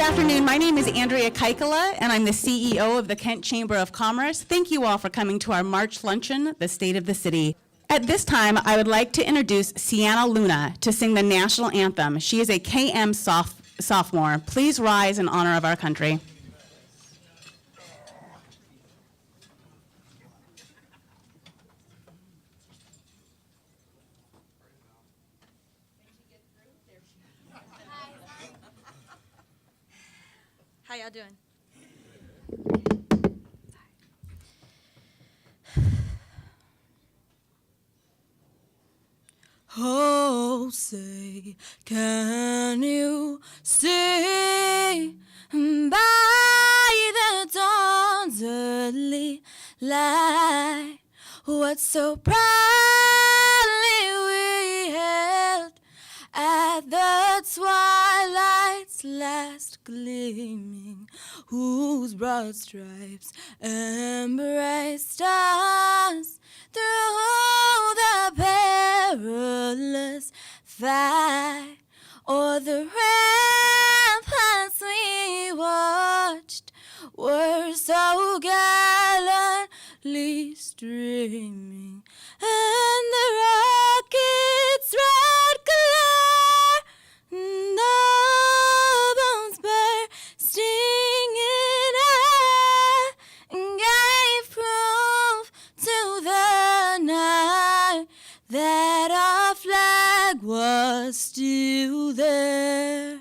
afternoon. My name is Andrea Kaikala, and I'm the CEO of the Kent Chamber of Commerce. Thank you all for coming to our March luncheon, The State of the City. At this time, I would like to introduce Sienna Luna to sing the national anthem. She is a KM sophomore. Please rise in honor of our country. How y'all doing? Oh, say, can you see by the dawn's early light what so proudly we held at the twilight's last gleaming, whose broad stripes embraced us through the perilous fight, o'er the ramparts we watched were so gallantly streaming, and the rocket's red glare, the bombs bursting in air, gave proof to the night that our flag was still there.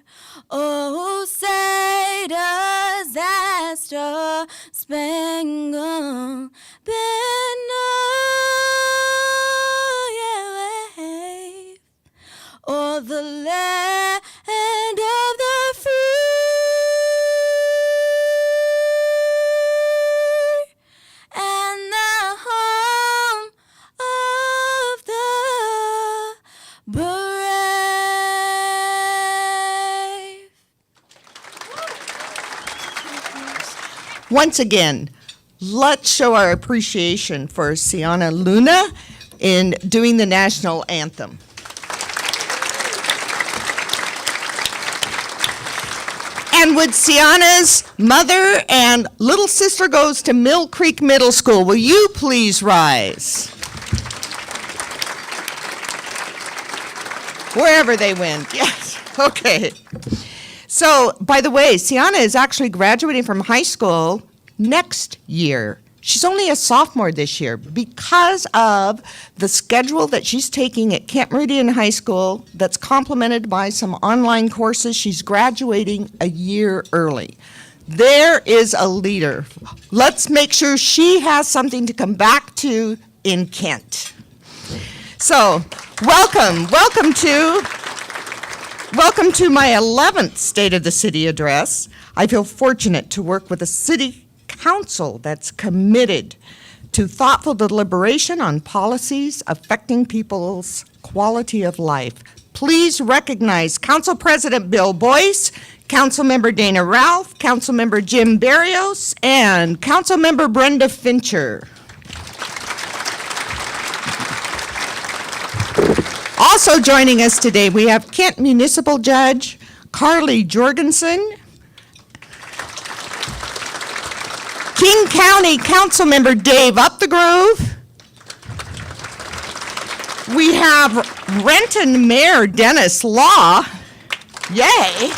Oh, say does that star-spangled banner wave o'er the land of the free and the home of the brave. Once again, let's show our appreciation for Sienna Luna in doing the national anthem. And would Sienna's mother and little sister goes to Mill Creek Middle School, will you please rise? Wherever they went, yes, okay. So, by the way, Sienna is actually graduating from high school next year. She's only a sophomore this year because of the schedule that she's taking at Kent Meridian High School that's complemented by some online courses. She's graduating a year early. There is a leader. Let's make sure she has something to come back to in Kent. So, welcome to my 11th State of the City address. I feel fortunate to work with a city council that's committed to thoughtful deliberation on policies affecting people's quality of life. Please recognize Council President Bill Boyce, Councilmember Dana Ralph, Councilmember Jim Barrios, and Councilmember Brenda Fincher. Also joining us today, we have Kent Municipal Judge Carly Jorgensen, King County Councilmember Dave Upthegrove. We have Renton Mayor Dennis Law, yay,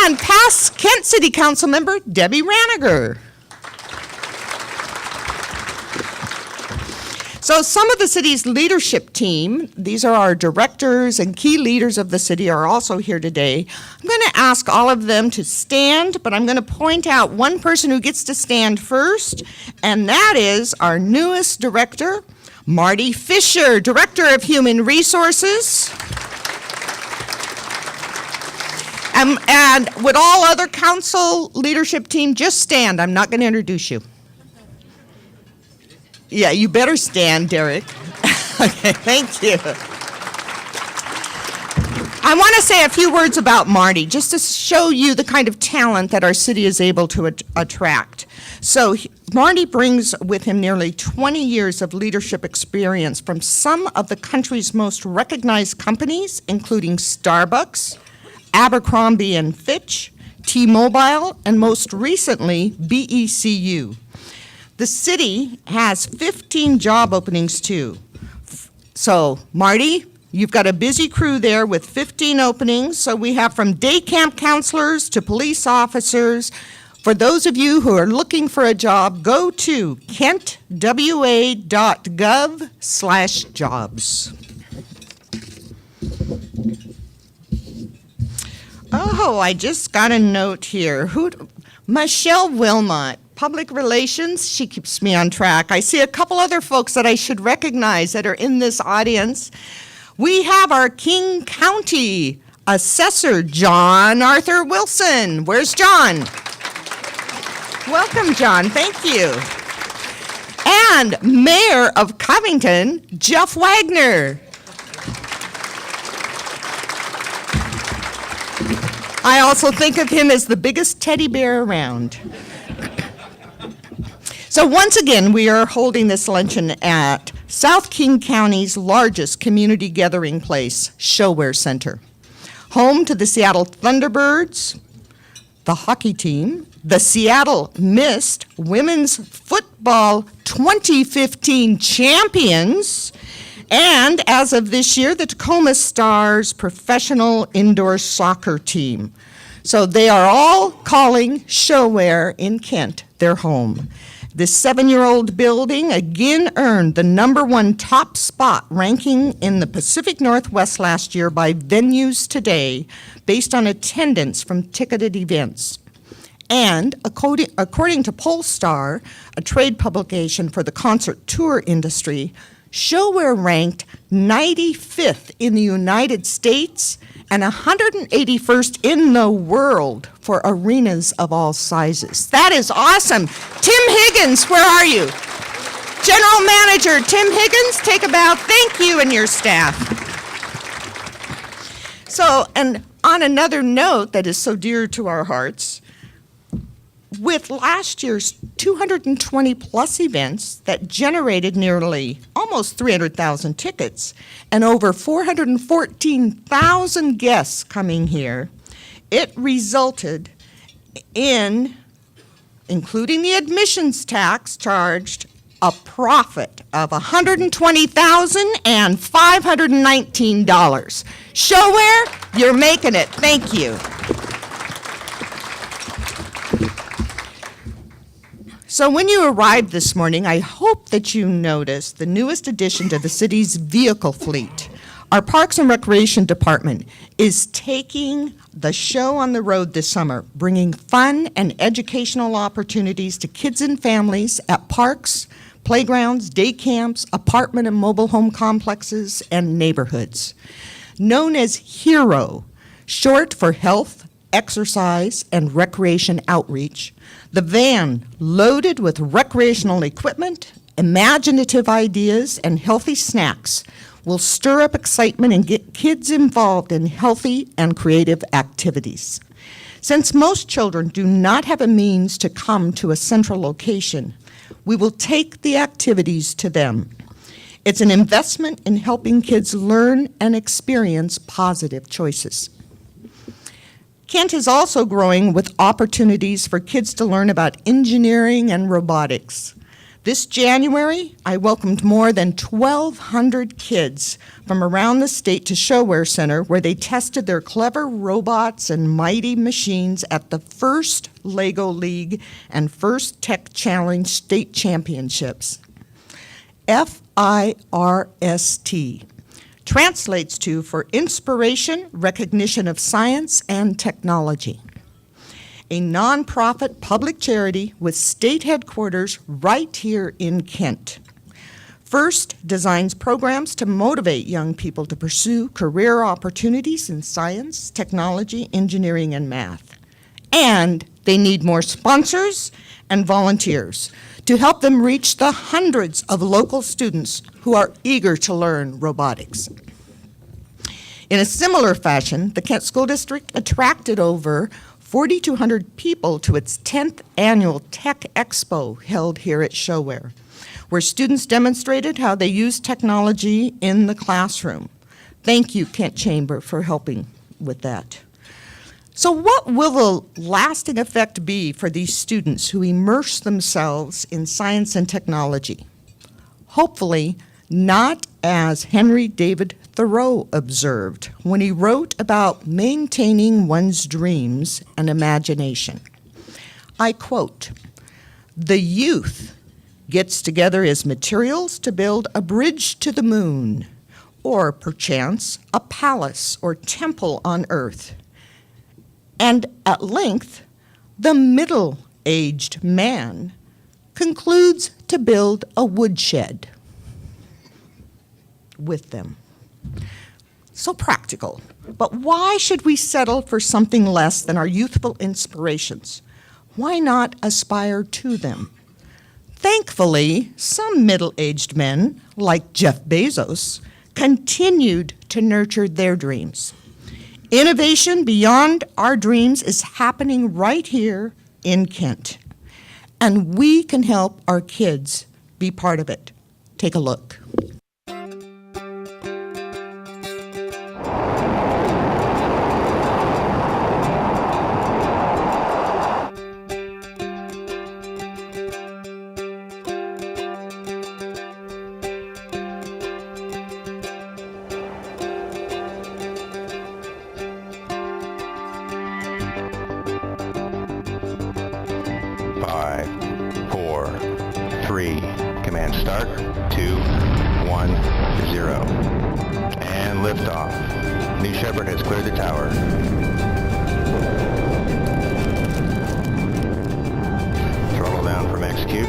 and past Kent City Council member Debbie Raniger. So some of the city's leadership team, these are our directors and key leaders of the city, are also here today. I'm going to ask all of them to stand, but I'm going to point out one person who gets to stand first, and that is our newest director, Marty Fisher, Director of Human Resources. And would all other council leadership team just stand? I'm not going to introduce you. Yeah, you better stand, Derek. Okay, thank you. I want to say a few words about Marty, just to show you the kind of talent that our city is able to attract. So Marty brings with him nearly 20 years of leadership experience from some of the country's most recognized companies, including Starbucks, Abercrombie and Fitch, T-Mobile, and most recently, BECU. The city has 15 job openings too. So, Marty, you've got a busy crew there with 15 openings. So we have from day camp counselors to police officers. For those of you who are looking for a job, go to kentwa.gov/jobs. Oh, I just got a note here. Michelle Wilmot, Public Relations, she keeps me on track. I see a couple other folks that I should recognize that are in this audience. We have our King County Assessor, John Arthur Wilson. Where's John? Welcome, John. Thank you. And Mayor of Covington, Jeff Wagner. I also think of him as the biggest teddy bear around. So once again, we are holding this luncheon at South King County's largest community gathering place, Showware Center. Home to the Seattle Thunderbirds, the hockey team, the Seattle Mist Women's Football 2015 champions, and as of this year, the Tacoma Stars professional indoor soccer team. So they are all calling Showware in Kent their home. This 7-year-old building again earned the #1 top spot ranking in the Pacific Northwest last year by Venues Today based on attendance from ticketed events. And according to Polestar, a trade publication for the concert tour industry, Showware ranked 95th in the United States and 181st in the world for arenas of all sizes. That is awesome. Tim Higgins, where are you? General Manager Tim Higgins, take a bow. Thank you and your staff. So, and on another note that is so dear to our hearts, with last year's 220 plus events that generated nearly almost 300,000 tickets and over 414,000 guests coming here, it resulted in, including the admissions tax charged, a profit of $120,519. Showware, you're making it. Thank you. So when you arrived this morning, I hope that you noticed the newest addition to the city's vehicle fleet. Our Parks and Recreation Department is taking the show on the road this summer, bringing fun and educational opportunities to kids and families at parks, playgrounds, day camps, apartment and mobile home complexes, and neighborhoods. Known as HERO, short for Health, Exercise, and Recreation Outreach, the van, loaded with recreational equipment, imaginative ideas, and healthy snacks, will stir up excitement and get kids involved in healthy and creative activities. Since most children do not have a means to come to a central location, we will take the activities to them. It's an investment in helping kids learn and experience positive choices. Kent is also growing with opportunities for kids to learn about engineering and robotics. This January, I welcomed more than 1,200 kids from around the state to Showware Center, where they tested their clever robots and mighty machines at the first Lego League and first Tech Challenge state championships. FIRST translates to for inspiration, recognition of science, and technology. A nonprofit public charity with state headquarters right here in Kent. FIRST designs programs to motivate young people to pursue career opportunities in science, technology, engineering, and math. And they need more sponsors and volunteers to help them reach the hundreds of local students who are eager to learn robotics. In a similar fashion, the Kent School District attracted over 4,200 people to its 10th annual Tech Expo held here at Showware, where students demonstrated how they use technology in the classroom. Thank you, Kent Chamber, for helping with that. So what will the lasting effect be for these students who immerse themselves in science and technology? Hopefully, not as Henry David Thoreau observed when he wrote about maintaining one's dreams and imagination. I quote, "The youth gets together his materials to build a bridge to the moon, or perchance a palace or temple on earth. And at length, the middle-aged man concludes to build a woodshed with them." So practical. But why should we settle for something less than our youthful inspirations? Why not aspire to them? Thankfully, some middle-aged men, like Jeff Bezos, continued to nurture their dreams. Innovation beyond our dreams is happening right here in Kent, and we can help our kids be part of it. Take a look. Five, four, three, command start, 2, 1, 0. And liftoff. New Shepard has cleared the tower. Throttle down from execute.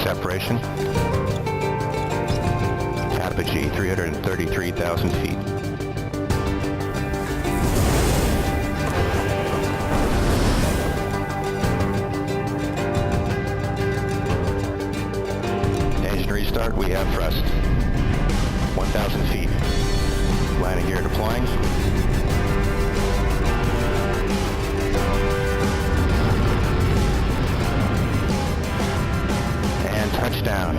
Separation. Apogee, 333,000 feet. Restart, we have thrust. 1,000 feet. Landing gear deploying. And touchdown.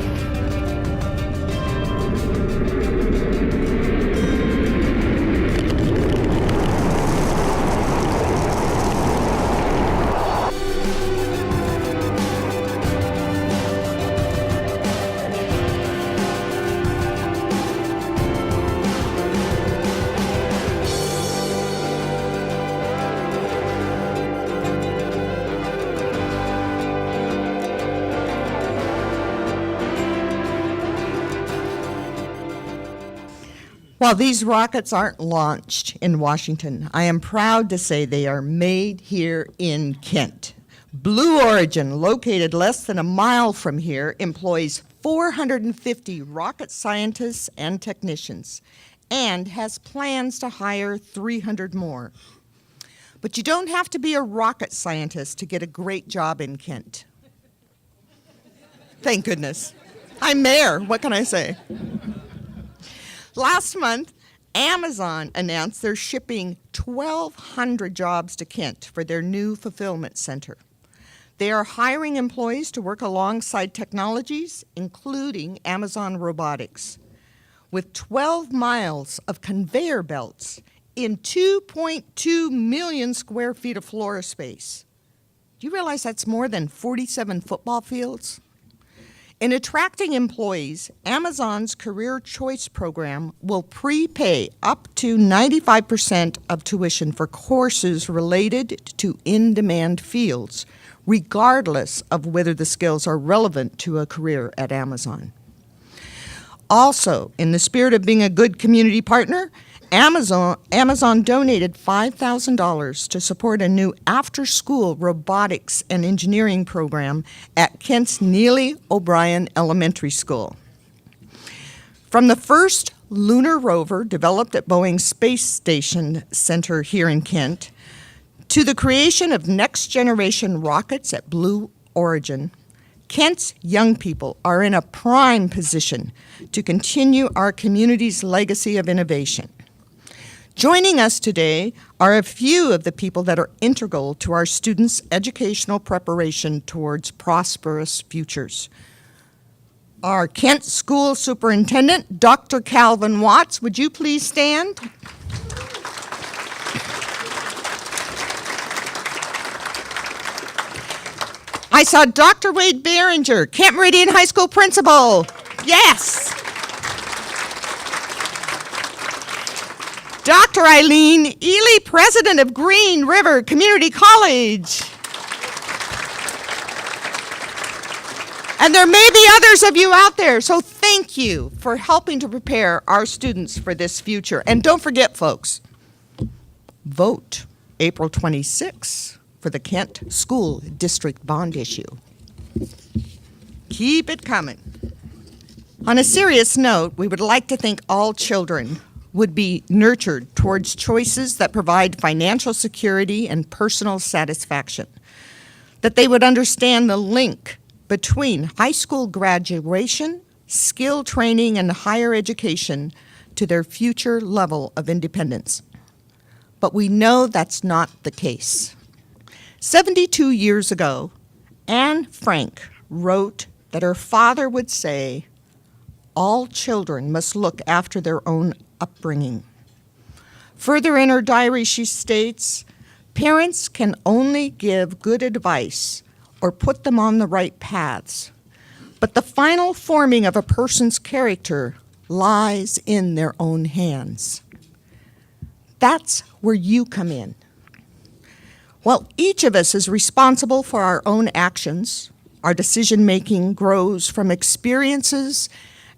While these rockets aren't launched in Washington, I am proud to say they are made here in Kent. Blue Origin, located less than a mile from here, employs 450 rocket scientists and technicians and has plans to hire 300 more. But you don't have to be a rocket scientist to get a great job in Kent. Thank goodness. I'm mayor, what can I say? Last month, Amazon announced they're shipping 1,200 jobs to Kent for their new fulfillment center. They are hiring employees to work alongside technologies, including Amazon robotics. With 12 miles of conveyor belts in 2.2 million square feet of floor space. Do you realize that's more than 47 football fields? In attracting employees, Amazon's Career Choice program will prepay up to 95% of tuition for courses related to in-demand fields, regardless of whether the skills are relevant to a career at Amazon. Also, in the spirit of being a good community partner, Amazon donated $5,000 to support a new after-school robotics and engineering program at Kent's Neely O'Brien Elementary School. From the first lunar rover developed at Boeing Space Station Center here in Kent, to the creation of next-generation rockets at Blue Origin, Kent's young people are in a prime position to continue our community's legacy of innovation. Joining us today are a few of the people that are integral to our students' educational preparation towards prosperous futures. Our Kent School Superintendent, Dr. Calvin Watts, would you please stand? I saw Dr. Wade Behringer, Camp Meridian High School principal. Yes. Dr. Eileen Ely, president of Green River Community College. And there may be others of you out there, so thank you for helping to prepare our students for this future. And don't forget, folks, vote April 26th for the Kent School District bond issue. Keep it coming. On a serious note, we would like to think all children would be nurtured towards choices that provide financial security and personal satisfaction, that they would understand the link between high school graduation, skill training, and higher education to their future level of independence. But we know that's not the case. 72 years ago, Anne Frank wrote that her father would say, all children must look after their own upbringing. Further in her diary, she states, parents can only give good advice or put them on the right paths, but the final forming of a person's character lies in their own hands. That's where you come in. While each of us is responsible for our own actions, our decision-making grows from experiences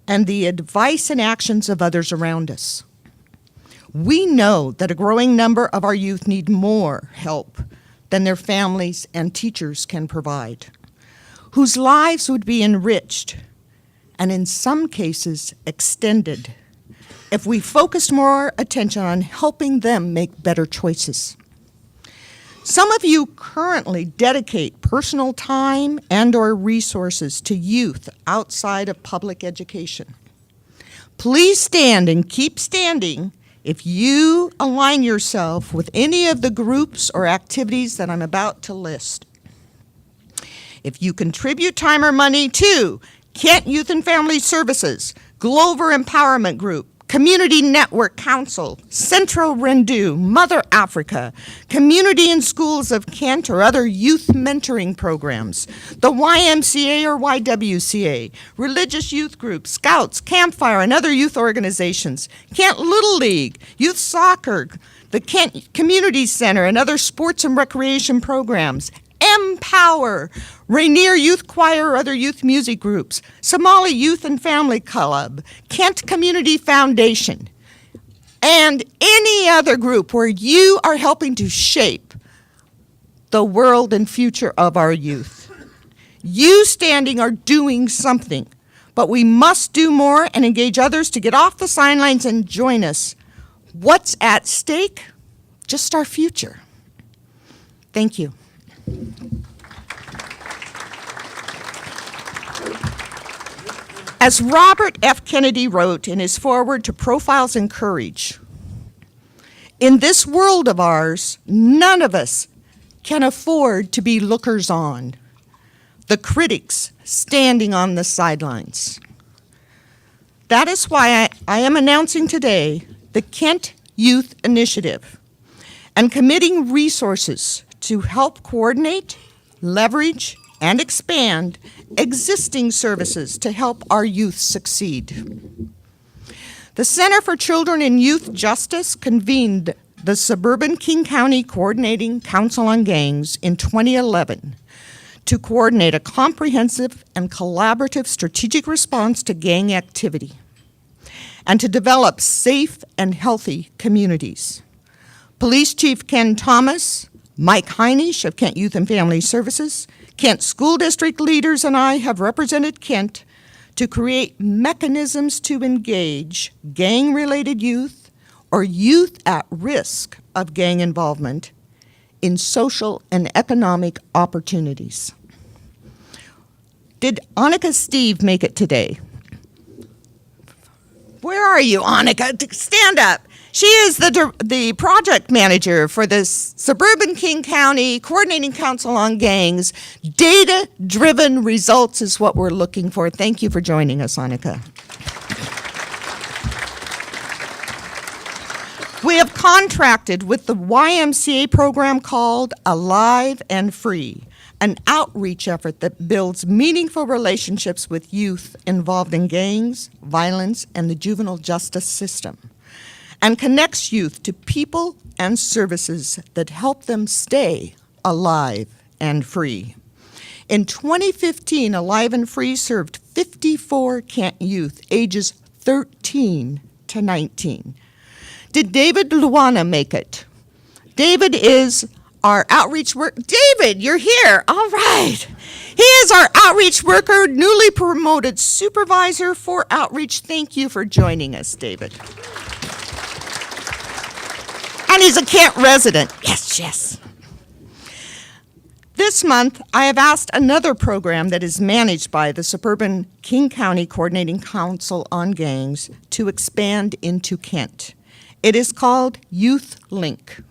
and the advice and actions of others around us. We know that a growing number of our youth need more help than their families and teachers can provide, whose lives would be enriched and in some cases extended if we focused more attention on helping them make better choices. Some of you currently dedicate personal time and/or resources to youth outside of public education. Please stand and keep standing if you align yourself with any of the groups or activities that I'm about to list. If you contribute time or money to Kent Youth and Family Services, Glover Empowerment Group, Community Network Council, Central Rendu, Mother Africa, Community and Schools of Kent or other youth mentoring programs, the YMCA or YWCA, religious youth groups, Scouts, Campfire, and other youth organizations, Kent Little League, Youth Soccer, the Kent Community Center, and other sports and recreation programs, Empower, Rainier Youth Choir or other youth music groups, Somali Youth and Family Club, Kent Community Foundation, and any other group where you are helping to shape the world and future of our youth. You standing are doing something, but we must do more and engage others to get off the sidelines and join us. What's at stake? Just our future. Thank you. As Robert F. Kennedy wrote in his foreword to Profiles in Courage, in this world of ours, none of us can afford to be lookers on, the critics standing on the sidelines. That is why I am announcing today the Kent Youth Initiative and committing resources to help coordinate, leverage, and expand existing services to help our youth succeed. The Center for Children and Youth Justice convened the Suburban King County Coordinating Council on Gangs in 2011 to coordinate a comprehensive and collaborative strategic response to gang activity and to develop safe and healthy communities. Police Chief Ken Thomas, Mike Heinisch of Kent Youth and Family Services, Kent School District leaders, and I have represented Kent to create mechanisms to engage gang-related youth or youth at risk of gang involvement in social and economic opportunities. Did Annika Steve make it today? Where are you, Annika? Stand up. She is the project manager for the Suburban King County Coordinating Council on Gangs. Data-driven results is what we're looking for. Thank you for joining us, Annika. We have contracted with the YMCA program called Alive and Free, an outreach effort that builds meaningful relationships with youth involved in gangs, violence, and the juvenile justice system, and connects youth to people and services that help them stay alive and free. In 2015, Alive and Free served 54 Kent youth ages 13 to 19. Did David Luana make it? David is our outreach worker. David, you're here. All right. He is our outreach worker, newly promoted supervisor for outreach. Thank you for joining us, David. And he's a Kent resident. Yes, yes. This month, I have asked another program that is managed by the Suburban King County Coordinating Council on Gangs to expand into Kent. It is called Youth Link,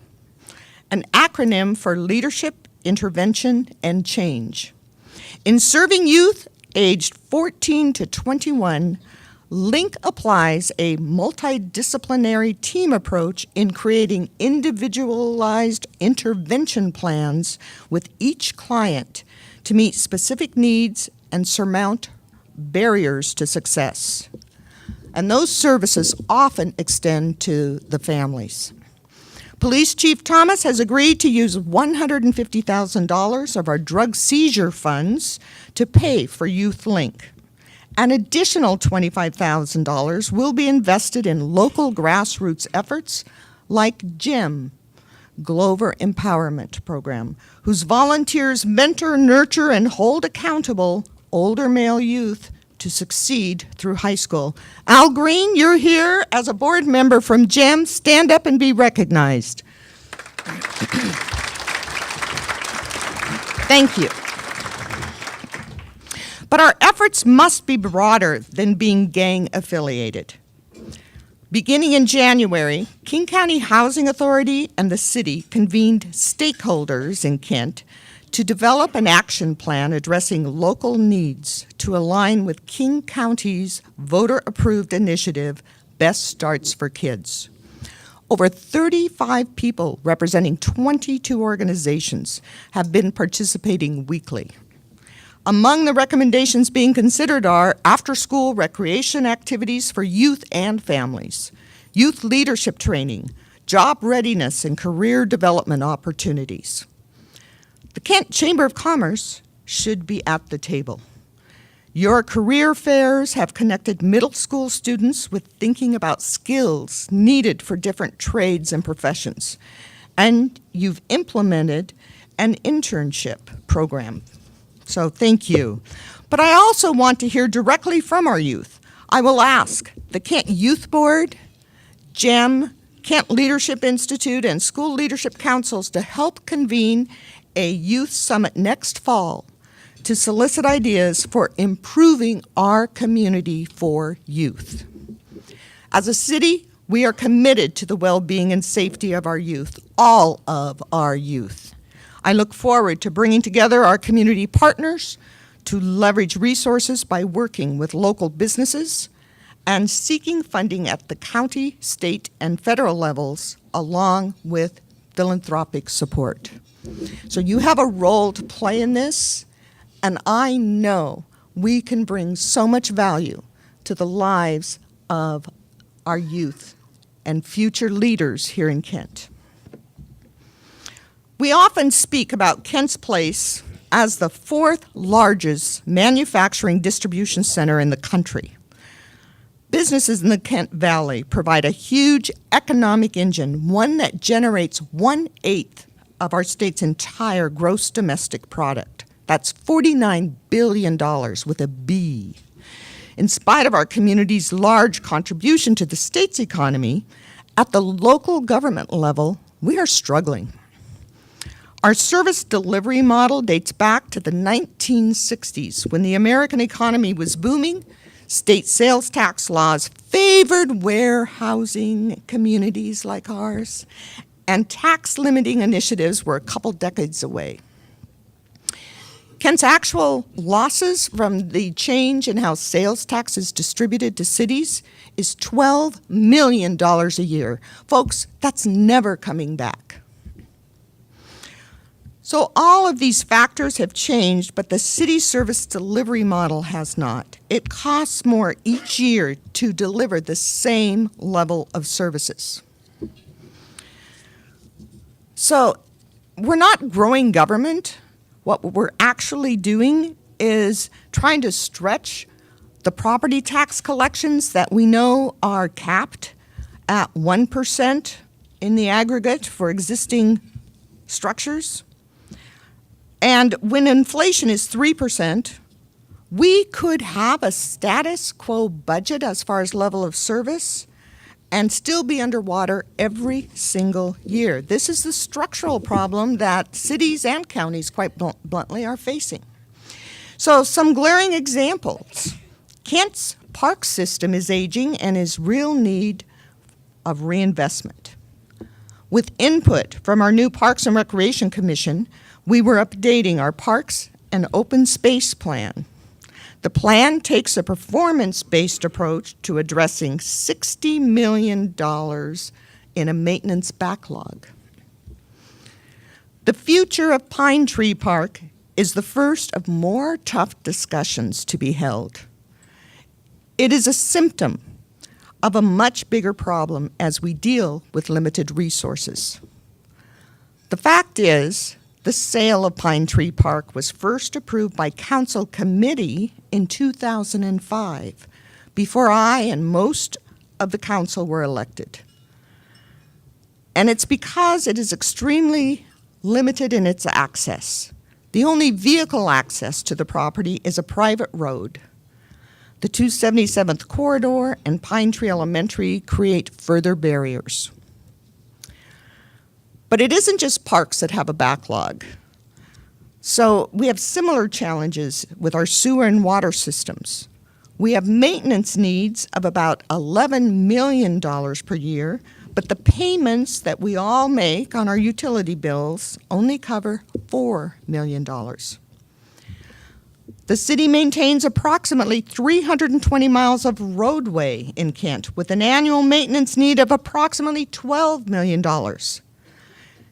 an acronym for Leadership, Intervention, and Change. In serving youth aged 14 to 21, Link applies a multidisciplinary team approach in creating individualized intervention plans with each client to meet specific needs and surmount barriers to success. And those services often extend to the families. Police Chief Thomas has agreed to use $150,000 of our drug seizure funds to pay for Youth Link. An additional $25,000 will be invested in local grassroots efforts like GEM, Glover Empowerment Program, whose volunteers mentor, nurture, and hold accountable older male youth to succeed through high school. Al Green, you're here as a board member from GEM. Stand up and be recognized. Thank you. But our efforts must be broader than being gang affiliated. Beginning in January, King County Housing Authority and the city convened stakeholders in Kent to develop an action plan addressing local needs to align with King County's voter-approved initiative, Best Starts for Kids. Over 35 people representing 22 organizations have been participating weekly. Among the recommendations being considered are after-school recreation activities for youth and families, youth leadership training, job readiness and career development opportunities. The Kent Chamber of Commerce should be at the table. Your career fairs have connected middle school students with thinking about skills needed for different trades and professions, and you've implemented an internship program. So thank you. But I also want to hear directly from our youth. I will ask the Kent Youth Board, GEM, Kent Leadership Institute, and school leadership councils to help convene a youth summit next fall to solicit ideas for improving our community for youth. As a city, we are committed to the well-being and safety of our youth, all of our youth. I look forward to bringing together our community partners to leverage resources by working with local businesses and seeking funding at the county, state, and federal levels, along with philanthropic support. So you have a role to play in this, and I know we can bring so much value to the lives of our youth and future leaders here in Kent. We often speak about Kent's place as the fourth largest manufacturing distribution center in the country. Businesses in the Kent Valley provide a huge economic engine, one that generates 1/8 of our state's entire gross domestic product. That's $49 billion with a B. In spite of our community's large contribution to the state's economy, at the local government level, we are struggling. Our service delivery model dates back to the 1960s when the American economy was booming. State sales tax laws favored warehousing communities like ours, and tax limiting initiatives were a couple decades away. Kent's actual losses from the change in how sales tax is distributed to cities is $12 million a year. Folks, that's never coming back. So all of these factors have changed, but the city service delivery model has not. It costs more each year to deliver the same level of services. So we're not growing government. What we're actually doing is trying to stretch the property tax collections that we know are capped at 1% in the aggregate for existing structures. And when inflation is 3%, we could have a status quo budget as far as level of service and still be underwater every single year. This is the structural problem that cities and counties, quite bluntly, are facing. So some glaring examples. Kent's park system is aging and is real need of reinvestment. With input from our new Parks and Recreation Commission, we were updating our parks and open space plan. The plan takes a performance-based approach to addressing $60 million in a maintenance backlog. The future of Pine Tree Park is the first of more tough discussions to be held. It is a symptom of a much bigger problem as we deal with limited resources. The fact is, the sale of Pine Tree Park was first approved by Council Committee in 2005, before I and most of the council were elected. And it's because it is extremely limited in its access. The only vehicle access to the property is a private road. The 277th Corridor and Pine Tree Elementary create further barriers. But it isn't just parks that have a backlog. So we have similar challenges with our sewer and water systems. We have maintenance needs of about $11 million per year, but the payments that we all make on our utility bills only cover $4 million. The city maintains approximately 320 miles of roadway in Kent with an annual maintenance need of approximately $12 million.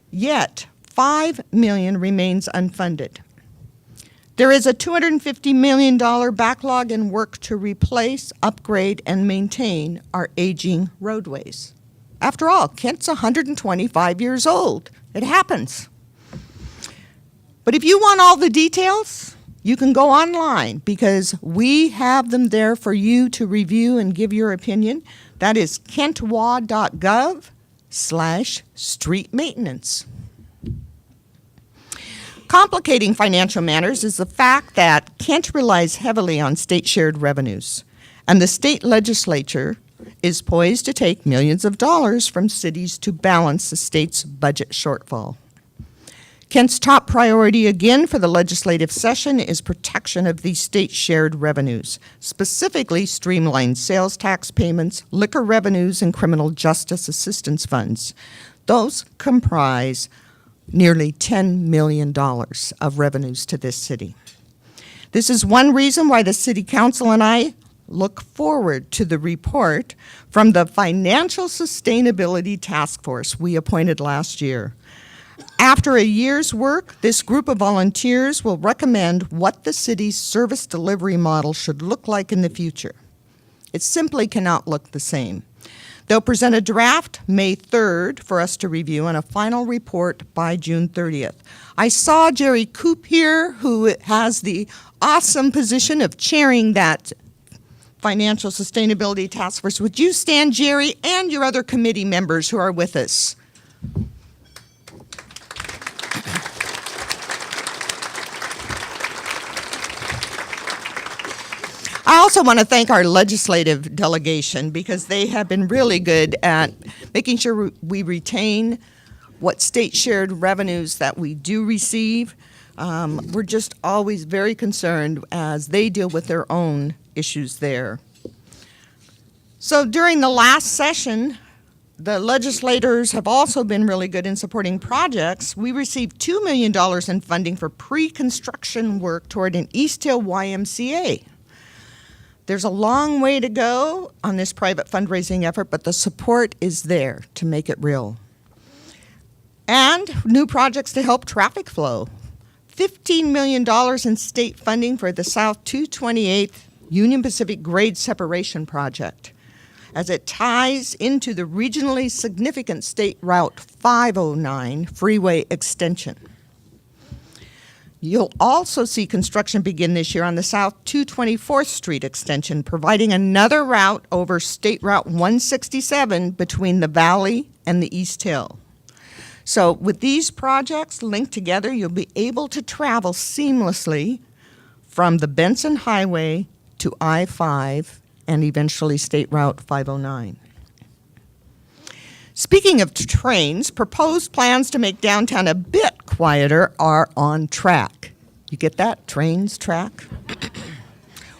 Yet, $5 million remains unfunded. There is a $250 million backlog in work to replace, upgrade, and maintain our aging roadways. After all, Kent's 125 years old. It happens. But if you want all the details, you can go online because we have them there for you to review and give your opinion. That is kentwa.gov/street maintenance. Complicating financial matters is the fact that Kent relies heavily on state shared revenues, and the state legislature is poised to take millions of dollars from cities to balance the state's budget shortfall. Kent's top priority again for the legislative session is protection of these state shared revenues, specifically streamlined sales tax payments, liquor revenues, and criminal justice assistance funds. Those comprise nearly $10 million of revenues to this city. This is one reason why the City Council and I look forward to the report from the Financial Sustainability Task Force we appointed last year. After a year's work, this group of volunteers will recommend what the city's service delivery model should look like in the future. It simply cannot look the same. They'll present a draft May 3rd for us to review and a final report by June 30th. I saw Jerry Cooke here, who has the awesome position of chairing that Financial Sustainability Task Force. Would you stand, Jerry, and your other committee members who are with us? I also want to thank our legislative delegation because they have been really good at making sure we retain what state shared revenues that we do receive. We're just always very concerned as they deal with their own issues there. So during the last session, the legislators have also been really good in supporting projects. We received $2 million in funding for pre-construction work toward an East Hill YMCA. There's a long way to go on this private fundraising effort, but the support is there to make it real. And new projects to help traffic flow. $15 million in state funding for the South 228th Union Pacific Grade Separation Project, as it ties into the regionally significant State Route 509 freeway extension. You'll also see construction begin this year on the South 224th Street extension, providing another route over State Route 167 between the Valley and the East Hill. So with these projects linked together, you'll be able to travel seamlessly from the Benson Highway to I-5 and eventually State Route 509. Speaking of trains, proposed plans to make downtown a bit quieter are on track. You get that? Trains, track?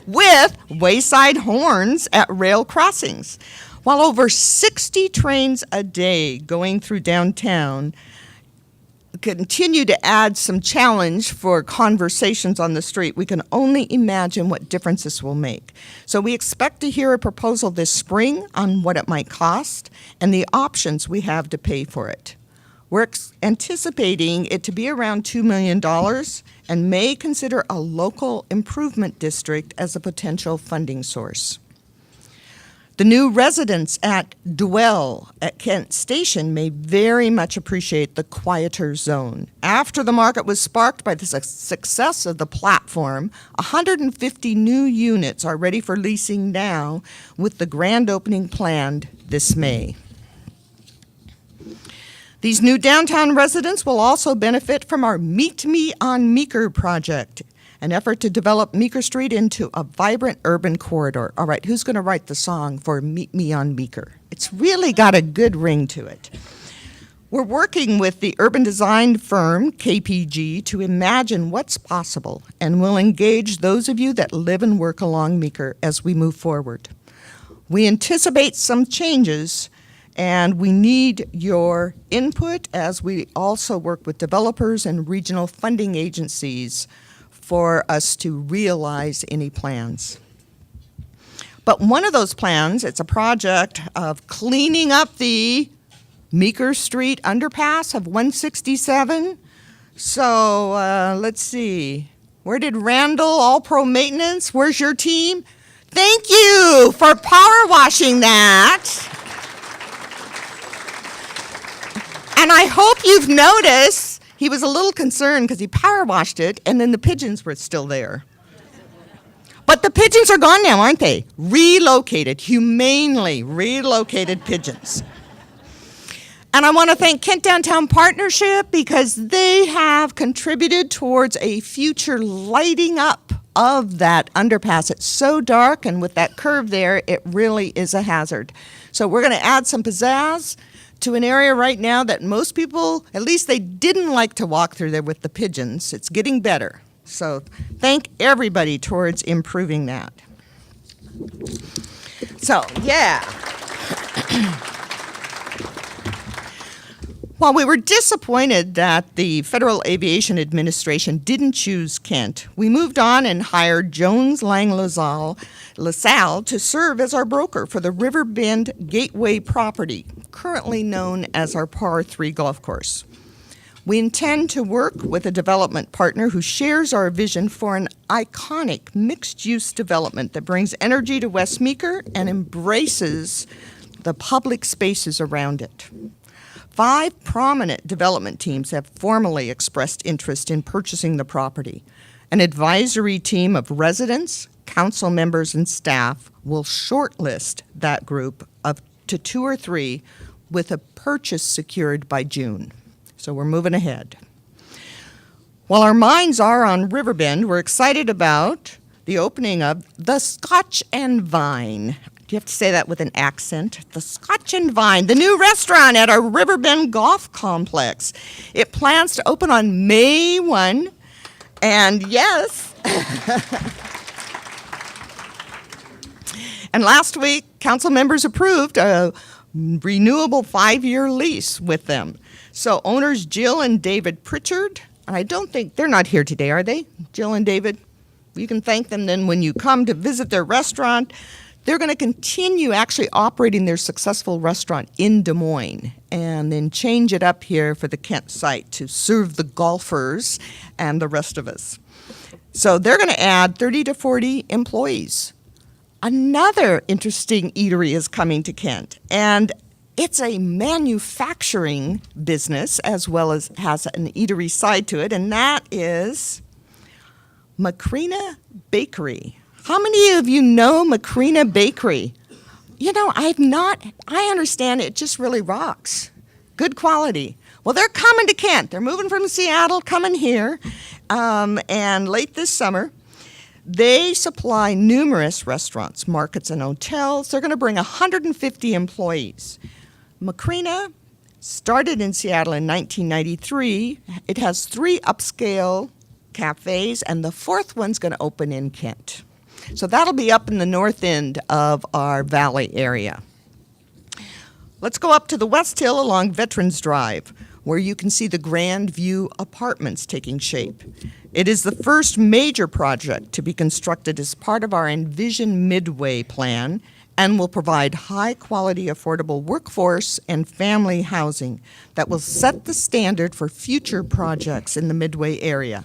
With wayside horns at rail crossings. While over 60 trains a day going through downtown continue to add some challenge for conversations on the street, we can only imagine what difference this will make. So we expect to hear a proposal this spring on what it might cost and the options we have to pay for it. We're anticipating it to be around $2 million and may consider a local improvement district as a potential funding source. The new residents at Dwell at Kent Station may very much appreciate the quieter zone. After the market was sparked by the success of the platform, 150 new units are ready for leasing now, with the grand opening planned this May. These new downtown residents will also benefit from our Meet Me on Meeker project, an effort to develop Meeker Street into a vibrant urban corridor. All right, who's going to write the song for Meet Me on Meeker? It's really got a good ring to it. We're working with the urban design firm, KPG, to imagine what's possible, and we'll engage those of you that live and work along Meeker as we move forward. We anticipate some changes, and we need your input as we also work with developers and regional funding agencies for us to realize any plans. But one of those plans, it's a project of cleaning up the Meeker Street underpass of 167. So let's see. Where did Randall, All Pro Maintenance, where's your team? Thank you for power washing that. And I hope you've noticed he was a little concerned because he power washed it and then the pigeons were still there. But the pigeons are gone now, aren't they? Relocated, humanely relocated pigeons. And I want to thank Kent Downtown Partnership because they have contributed towards a future lighting up of that underpass. It's so dark, and with that curve there, it really is a hazard. So we're going to add some pizzazz to an area right now that most people, at least they didn't like to walk through there with the pigeons. It's getting better. So thank everybody towards improving that. So, yeah. While we were disappointed that the Federal Aviation Administration didn't choose Kent, we moved on and hired Jones Lang LaSalle to serve as our broker for the Riverbend Gateway property, currently known as our Par 3 golf course. We intend to work with a development partner who shares our vision for an iconic mixed-use development that brings energy to West Meeker and embraces the public spaces around it. 5 prominent development teams have formally expressed interest in purchasing the property. An advisory team of residents, council members, and staff will shortlist that group up to 2 or 3 with a purchase secured by June. So we're moving ahead. While our minds are on Riverbend, we're excited about the opening of the Scotch and Vine. Do you have to say that with an accent? The Scotch and Vine, the new restaurant at our Riverbend Golf Complex. It plans to open on May 1, and yes. And last week, council members approved a renewable 5-year lease with them. So owners Jill and David Pritchard, and I don't think, they're not here today, are they? Jill and David? You can thank them then when you come to visit their restaurant. They're going to continue actually operating their successful restaurant in Des Moines and then change it up here for the Kent site to serve the golfers and the rest of us. So they're going to add 30 to 40 employees. Another interesting eatery is coming to Kent, and it's a manufacturing business as well as has an eatery side to it, and that is Macrina Bakery. How many of you know Macrina Bakery? You know, I understand it just really rocks. Good quality. Well, they're coming to Kent. They're moving from Seattle, coming here, and late this summer, they supply numerous restaurants, markets, and hotels. They're going to bring 150 employees. Macrina started in Seattle in 1993. It has 3 upscale cafes, and the 4th one's going to open in Kent. So that'll be up in the north end of our valley area. Let's go up to the West Hill along Veterans Drive, where you can see the Grand View Apartments taking shape. It is the first major project to be constructed as part of our Envision Midway plan and will provide high-quality, affordable workforce and family housing that will set the standard for future projects in the Midway area.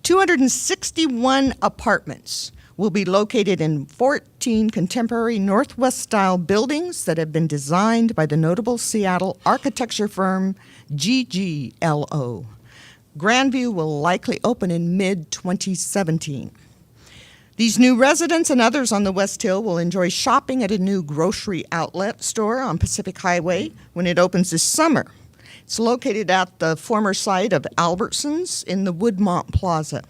261 apartments will be located in 14 contemporary Northwest-style buildings that have been designed by the notable Seattle architecture firm GGLO. Grandview will likely open in mid-2017. These new residents and others on the West Hill will enjoy shopping at a new grocery outlet store on Pacific Highway when it opens this summer. It's located at the former site of Albertsons in the Woodmont Plaza.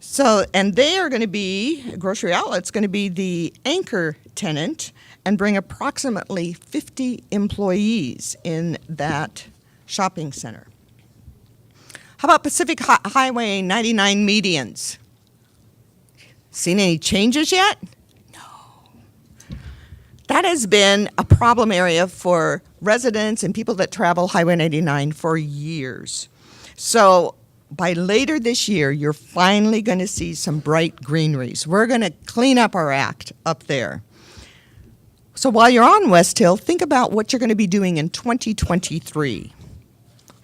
So, and they are going to be, grocery outlet's going to be the anchor tenant and bring approximately 50 employees in that shopping center. How about Pacific Highway 99 medians? Seen any changes yet? No. That has been a problem area for residents and people that travel Highway 99 for years. So by later this year, you're finally going to see some bright greeneries. We're going to clean up our act up there. So while you're on West Hill, think about what you're going to be doing in 2023.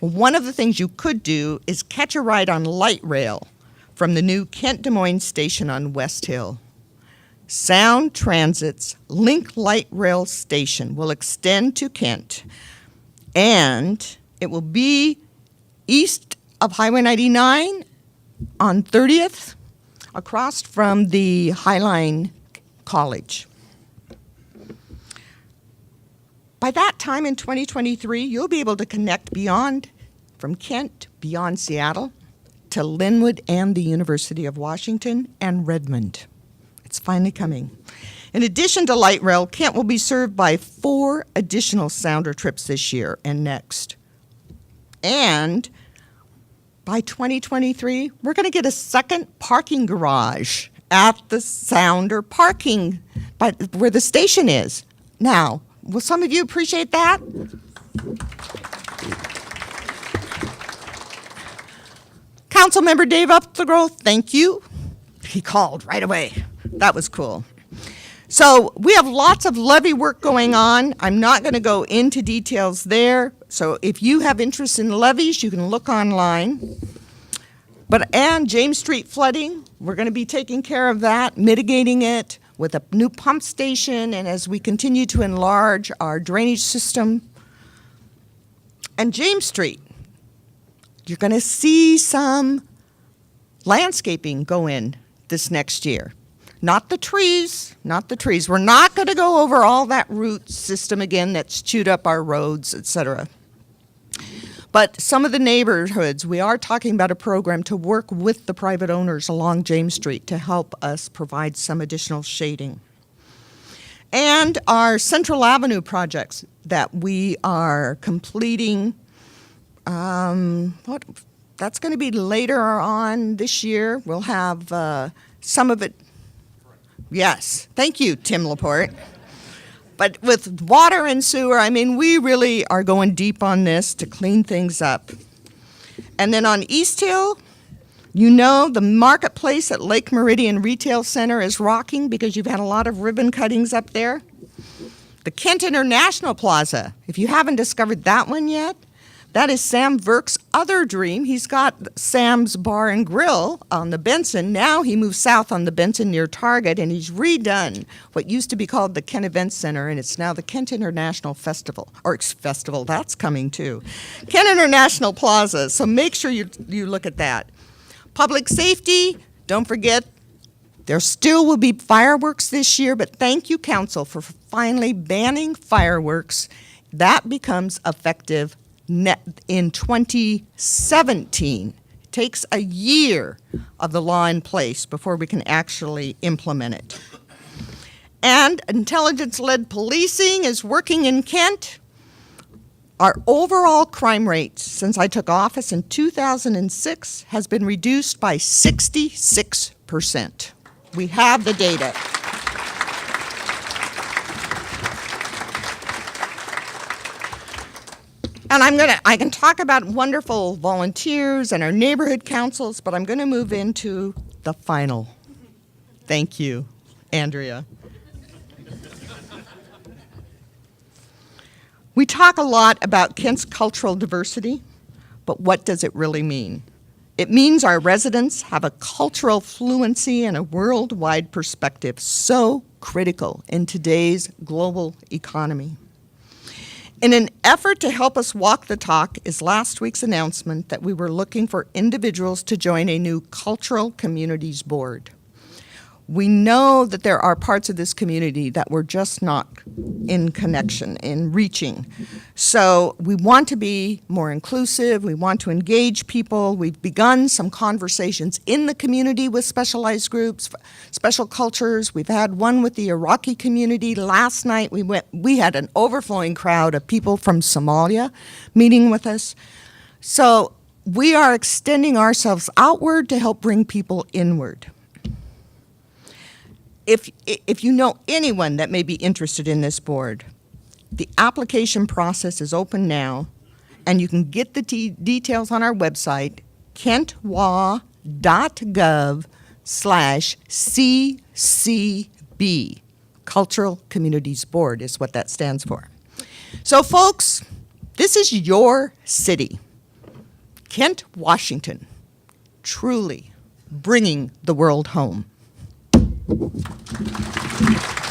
One of the things you could do is catch a ride on light rail from the new Kent Des Moines station on West Hill. Sound Transit's Link Light Rail Station will extend to Kent, and it will be east of Highway 99 on 30th, across from the Highline College. By that time in 2023, you'll be able to connect from Kent, beyond Seattle, to Linwood and the University of Washington and Redmond. It's finally coming. In addition to light rail, Kent will be served by 4 additional Sounder trips this year and next. And by 2023, we're going to get a second parking garage at the Sounder parking where the station is. Now, will some of you appreciate that? Councilmember Dave Upthrow, thank you. He called right away. That was cool. So we have lots of levee work going on. I'm not going to go into details there. So if you have interest in levees, you can look online. And James Street flooding, we're going to be taking care of that, mitigating it with a new pump station, and as we continue to enlarge our drainage system. And James Street, you're going to see some landscaping go in this next year. Not the trees. We're not going to go over all that root system again that's chewed up our roads, etc. But some of the neighborhoods, we are talking about a program to work with the private owners along James Street to help us provide some additional shading. And our Central Avenue projects that we are completing, that's going to be later on this year. We'll have some of it. Yes, thank you, Tim Laporte. But with water and sewer, I mean, we really are going deep on this to clean things up. And then on East Hill, You know the marketplace at Lake Meridian Retail Center is rocking because you've had a lot of ribbon cuttings up there. The Kent International Plaza, if you haven't discovered that one yet, that is Sam Verk's other dream. He's got Sam's Bar and Grill on the Benson. Now he moved south on the Benson near Target, and he's redone what used to be called the Kent Event Center, and it's now the Kent International Festival. Festival, that's coming too. Kent International Plaza, so make sure you look at that. Public safety, don't forget, there still will be fireworks this year, but thank you, Council, for finally banning fireworks. That becomes effective in 2017. It takes a year of the law in place before we can actually implement it. And intelligence-led policing is working in Kent. Our overall crime rate since I took office in 2006 has been reduced by 66%. We have the data. And I can talk about wonderful volunteers and our neighborhood councils, but I'm going to move into the final. Thank you, Andrea. We talk a lot about Kent's cultural diversity, but what does it really mean? It means our residents have a cultural fluency and a worldwide perspective so critical in today's global economy. In an effort to help us walk the talk is last week's announcement that we were looking for individuals to join a new Cultural Communities Board. We know that there are parts of this community that we're just not in connection, in reaching. So we want to be more inclusive. We want to engage people. We've begun some conversations in the community with specialized groups, special cultures. We've had one with the Iraqi community. Last night we had an overflowing crowd of people from Somalia meeting with us. So we are extending ourselves outward to help bring people inward. If you know anyone that may be interested in this board, the application process is open now, and you can get the details on our website, kentwa.gov/CCB. Cultural Communities Board is what that stands for. So folks, this is your city, Kent, Washington, truly bringing the world home. Thank you.